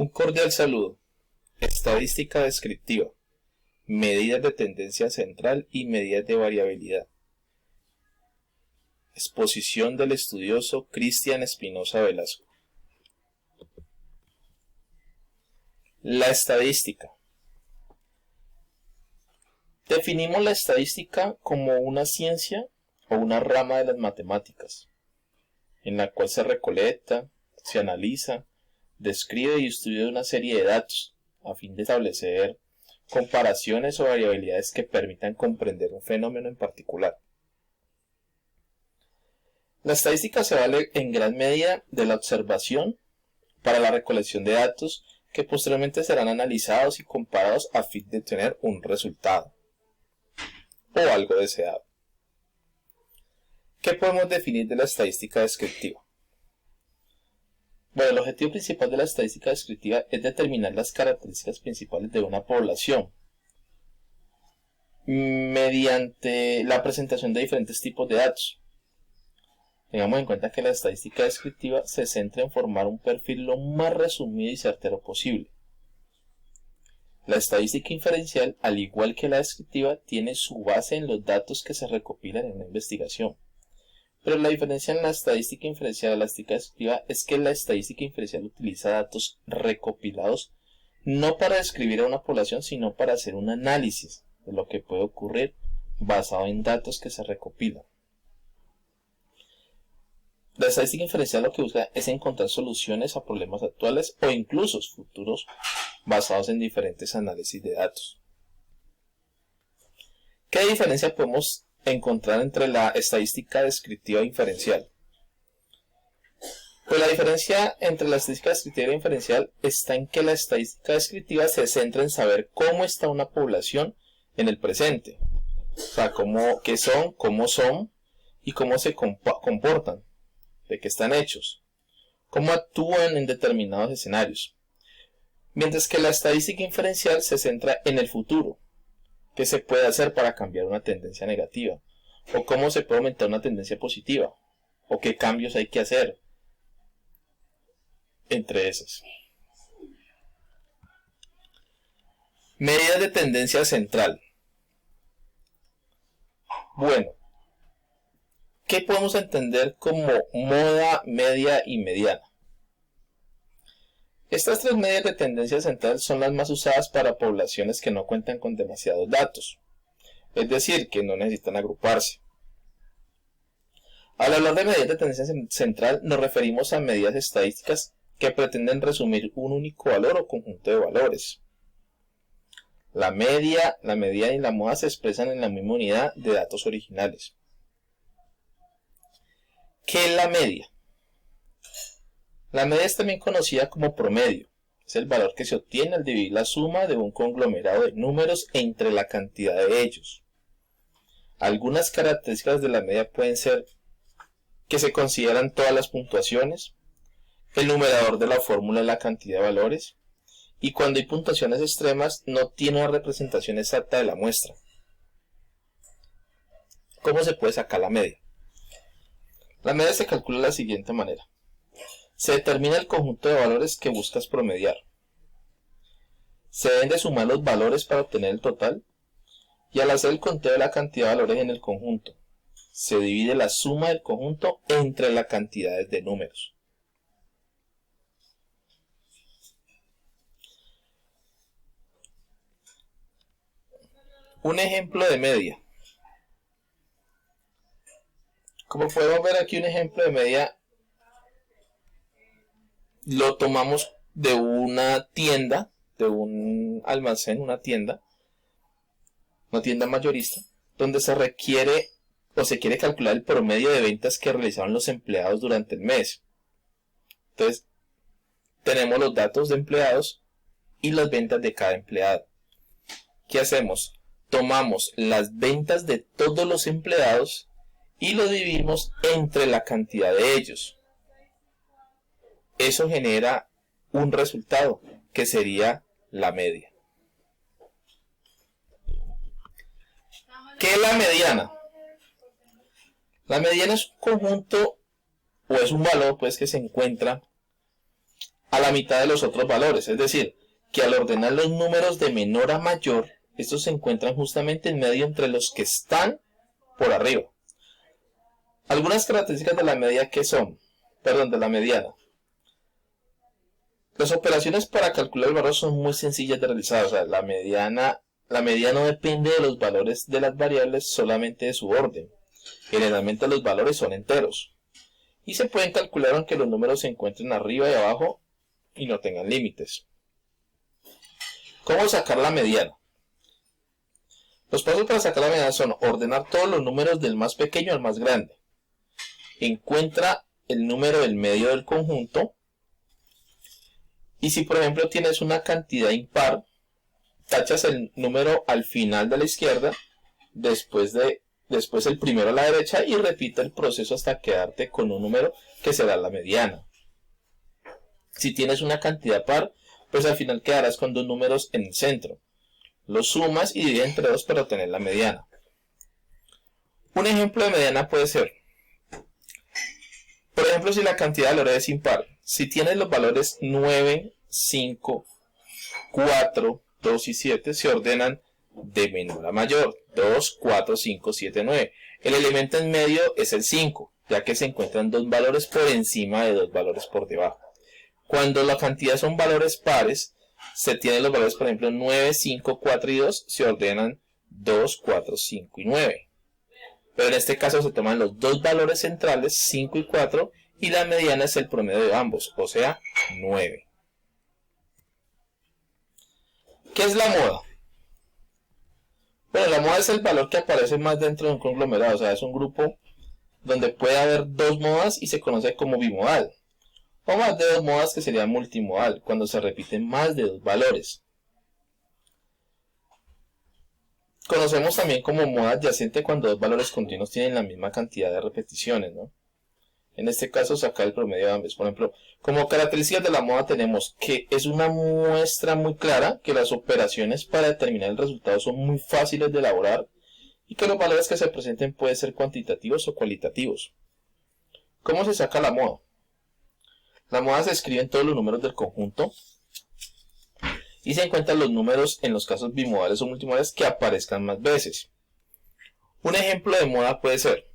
Un cordial saludo. Estadística descriptiva. Medidas de tendencia central y medidas de variabilidad. Exposición del estudioso Cristian Espinosa Velasco. La estadística. Definimos la estadística como una ciencia o una rama de las matemáticas, en la cual se recolecta, se analiza, describe y estudia una serie de datos, a fin de establecer comparaciones o variabilidades que permitan comprender un fenómeno en particular. La estadística se vale en gran medida de la observación para la recolección de datos que posteriormente serán analizados y comparados a fin de tener un resultado o algo deseado. ¿Qué podemos definir de la estadística descriptiva? Bueno, el objetivo principal de la estadística descriptiva es determinar las características principales de una población mediante la presentación de diferentes tipos de datos. Tengamos en cuenta que la estadística descriptiva se centra en formar un perfil lo más resumido y certero posible. La estadística inferencial, al igual que la descriptiva, tiene su base en los datos que se recopilan en una investigación. Pero la diferencia en la estadística inferencial y la estadística descriptiva es que la estadística inferencial utiliza datos recopilados no para describir a una población, sino para hacer un análisis de lo que puede ocurrir basado en datos que se recopilan. La estadística inferencial lo que busca es encontrar soluciones a problemas actuales o incluso futuros basados en diferentes análisis de datos. ¿Qué diferencia podemos encontrar entre la estadística descriptiva e inferencial? Pues la diferencia entre la estadística descriptiva e inferencial está en que la estadística descriptiva se centra en saber cómo está una población en el presente, o sea, qué son, cómo son y cómo se comportan, de qué están hechos, cómo actúan en determinados escenarios. Mientras que la estadística inferencial se centra en el futuro, qué se puede hacer para cambiar una tendencia negativa, o cómo se puede aumentar una tendencia positiva, o qué cambios hay que hacer, entre esas. Medidas de tendencia central. Bueno, ¿qué podemos entender como moda, media y mediana? Estas tres medidas de tendencia central son las más usadas para poblaciones que no cuentan con demasiados datos, es decir, que no necesitan agruparse. Al hablar de medidas de tendencia central nos referimos a medidas estadísticas que pretenden resumir un único valor o conjunto de valores. La media, la mediana y la moda se expresan en la misma unidad de datos originales. ¿Qué es la media? La media es también conocida como promedio. Es el valor que se obtiene al dividir la suma de un conglomerado de números entre la cantidad de ellos. Algunas características de la media pueden ser que se consideran todas las puntuaciones, el numerador de la fórmula es la cantidad de valores, y cuando hay puntuaciones extremas no tiene una representación exacta de la muestra. ¿Cómo se puede sacar la media? La media se calcula de la siguiente manera. Se determina el conjunto de valores que buscas promediar. Se deben de sumar los valores para obtener el total. Y al hacer el conteo de la cantidad de valores en el conjunto, se divide la suma del conjunto entre las cantidades de números. Un ejemplo de media. Como podemos ver aquí, un ejemplo de media lo tomamos de una tienda, de un almacén, una tienda mayorista, donde se requiere o se quiere calcular el promedio de ventas que realizaron los empleados durante el mes. Entonces, tenemos los datos de empleados y las ventas de cada empleado. ¿Qué hacemos? Tomamos las ventas de todos los empleados y lo dividimos entre la cantidad de ellos. Eso genera un resultado que sería la media. ¿Qué es la mediana? La mediana es un conjunto o es un valor pues que se encuentra a la mitad de los otros valores. Es decir, que al ordenar los números de menor a mayor, estos se encuentran justamente en medio entre los que están por arriba. Algunas características de la media de la mediana. Las operaciones para calcular el valor son muy sencillas de realizar. O sea, la media no depende de los valores de las variables, solamente de su orden. Generalmente los valores son enteros. Y se pueden calcular aunque los números se encuentren arriba y abajo y no tengan límites. ¿Cómo sacar la mediana? Los pasos para sacar la mediana son ordenar todos los números del más pequeño al más grande. Encuentra el número del medio del conjunto. Y si por ejemplo tienes una cantidad impar, tachas el número al final de la izquierda, después el primero a la derecha y repite el proceso hasta quedarte con un número que será la mediana. Si tienes una cantidad par, pues al final quedarás con dos números en el centro. Los sumas y divides entre dos para obtener la mediana. Un ejemplo de mediana puede ser, por ejemplo, si la cantidad de valores es impar, si tienes los valores 9, 5, 4, 2 y 7, se ordenan de menor a mayor. 2, 4, 5, 7, 9. El elemento en medio es el 5, ya que se encuentran dos valores por encima de dos valores por debajo. Cuando la cantidad son valores pares, se tienen los valores, por ejemplo, 9, 5, 4 y 2, se ordenan 2, 4, 5 y 9. Pero en este caso se toman los dos valores centrales, 5 y 4, y la mediana es el promedio de ambos, o sea, 9. ¿Qué es la moda? Bueno, la moda es el valor que aparece más dentro de un conglomerado, o sea, es un grupo donde puede haber dos modas y se conoce como bimodal. O más de dos modas, que sería multimodal, cuando se repiten más de dos valores. Conocemos también como moda adyacente cuando dos valores continuos tienen la misma cantidad de repeticiones, ¿no? En este caso, sacar el promedio de ambos. Por ejemplo, como características de la moda tenemos que es una muestra muy clara, que las operaciones para determinar el resultado son muy fáciles de elaborar y que los valores que se presenten pueden ser cuantitativos o cualitativos. ¿Cómo se saca la moda? La moda se escribe en todos los números del conjunto y se encuentran los números en los casos bimodales o multimodales que aparezcan más veces. Un ejemplo de moda puede ser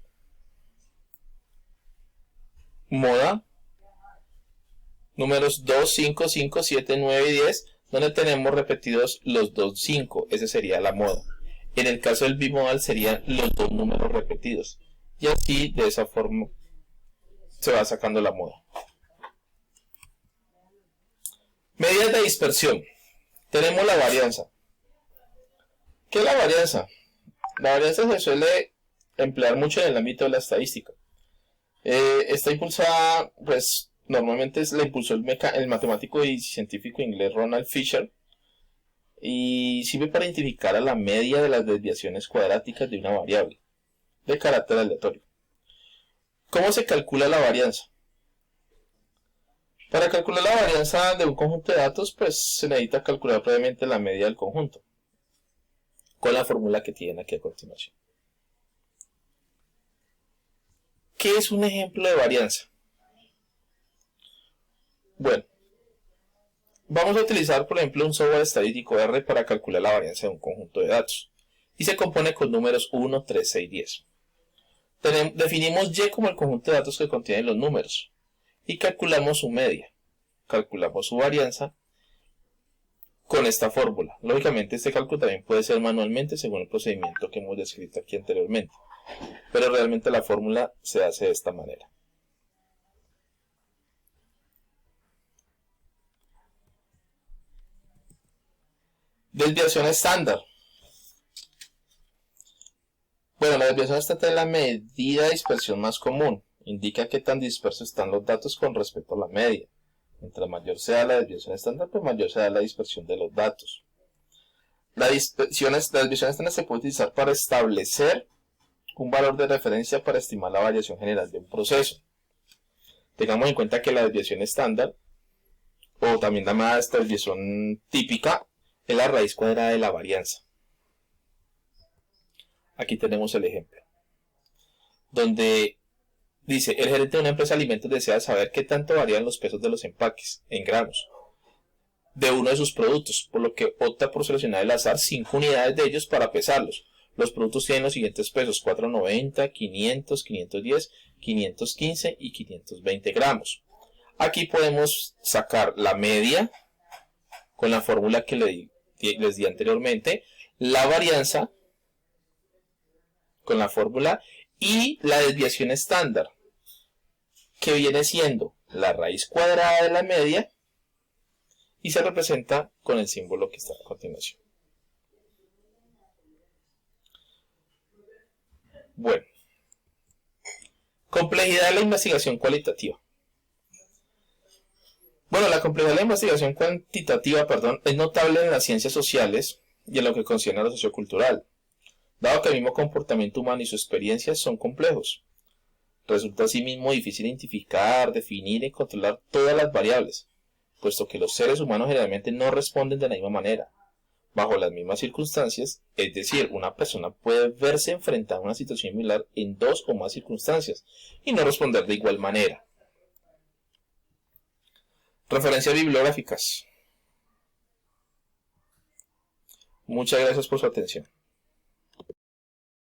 moda números 2, 5, 5, 7, 9 y 10, donde tenemos repetidos los 2, 5. Ese sería la moda. En el caso del bimodal serían los dos números repetidos. Y así, de esa forma, se va sacando la moda. Medidas de dispersión. Tenemos la varianza. ¿Qué es la varianza? La varianza se suele emplear mucho en el ámbito de la estadística. Está impulsada, pues normalmente la impulsó el matemático y científico inglés Ronald Fisher, y sirve para identificar a la media de las desviaciones cuadráticas de una variable de carácter aleatorio. ¿Cómo se calcula la varianza? Para calcular la varianza de un conjunto de datos, pues se necesita calcular previamente la media del conjunto, con la fórmula que tienen aquí a continuación. ¿Qué es un ejemplo de varianza? Bueno, vamos a utilizar, por ejemplo, un software estadístico R para calcular la varianza de un conjunto de datos. Y se compone con números 1, 3, 6, 10. Definimos Y como el conjunto de datos que contienen los números. Y calculamos su media. Calculamos su varianza con esta fórmula. Lógicamente este cálculo también puede ser manualmente según el procedimiento que hemos descrito aquí anteriormente. Pero realmente la fórmula se hace de esta manera. Desviación estándar. Bueno, la desviación estándar es la medida de dispersión más común. Indica qué tan dispersos están los datos con respecto a la media. Mientras mayor sea la desviación estándar, pues mayor será la dispersión de los datos. La desviación estándar se puede utilizar para establecer un valor de referencia para estimar la variación general de un proceso. Tengamos en cuenta que la desviación estándar, o también llamada desviación típica, es la raíz cuadrada de la varianza. Aquí tenemos el ejemplo, donde Dice, el gerente de una empresa de alimentos desea saber qué tanto varían los pesos de los empaques, en gramos, de uno de sus productos, por lo que opta por seleccionar al azar 5 unidades de ellos para pesarlos. Los productos tienen los siguientes pesos: 490, 500, 510, 515 y 520 gramos. Aquí podemos sacar la media con la fórmula que les di anteriormente, la varianza con la fórmula y la desviación estándar, que viene siendo la raíz cuadrada de la media y se representa con el símbolo que está a continuación. Bueno, complejidad de la investigación cualitativa. Bueno, la complejidad de la investigación cuantitativa, es notable en las ciencias sociales y en lo que concierne a lo sociocultural, dado que el mismo comportamiento humano y sus experiencias son complejos. Resulta asimismo difícil identificar, definir y controlar todas las variables, puesto que los seres humanos generalmente no responden de la misma manera, bajo las mismas circunstancias, es decir, una persona puede verse enfrentada a una situación similar en 2 o más circunstancias y no responder de igual manera. Referencias bibliográficas. Muchas gracias por su atención.